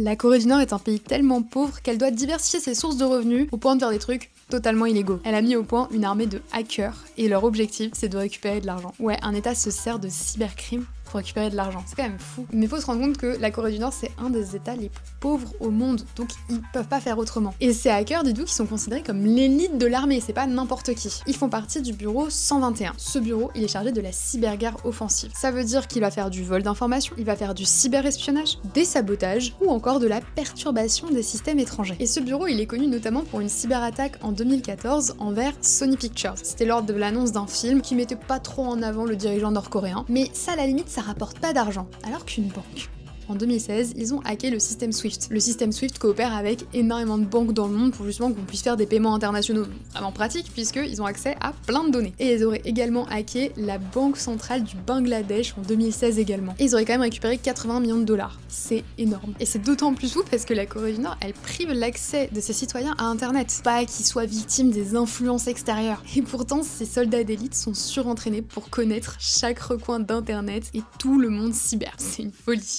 La Corée du Nord est un pays tellement pauvre qu'elle doit diversifier ses sources de revenus au point de faire des trucs totalement illégaux. Elle a mis au point une armée de hackers et leur objectif c'est de récupérer de l'argent. Ouais, un état se sert de cybercrime pour récupérer de l'argent. C'est quand même fou. Mais faut se rendre compte que la Corée du Nord, c'est un des états les plus pauvres au monde, donc ils peuvent pas faire autrement. Et ces hackers, dites-vous, qui sont considérés comme l'élite de l'armée, c'est pas n'importe qui. Ils font partie du bureau 121. Ce bureau, il est chargé de la cyberguerre offensive. Ça veut dire qu'il va faire du vol d'informations, il va faire du cyberespionnage, des sabotages, ou encore de la perturbation des systèmes étrangers. Et ce bureau, il est connu notamment pour une cyberattaque en 2014 envers Sony Pictures. C'était lors de l'annonce d'un film qui mettait pas trop en avant le dirigeant nord-coréen, mais ça, à la limite, ça rapporte pas d'argent, alors qu'une banque. En 2016, ils ont hacké le système SWIFT. Le système SWIFT coopère avec énormément de banques dans le monde pour justement qu'on puisse faire des paiements internationaux vraiment pratiques puisqu'ils ont accès à plein de données. Et ils auraient également hacké la banque centrale du Bangladesh en 2016 également. Et ils auraient quand même récupéré 80 millions de dollars. C'est énorme. Et c'est d'autant plus fou parce que la Corée du Nord, elle prive l'accès de ses citoyens à Internet. Pas qu'ils soient victimes des influences extérieures. Et pourtant, ces soldats d'élite sont surentraînés pour connaître chaque recoin d'Internet et tout le monde cyber. C'est une folie.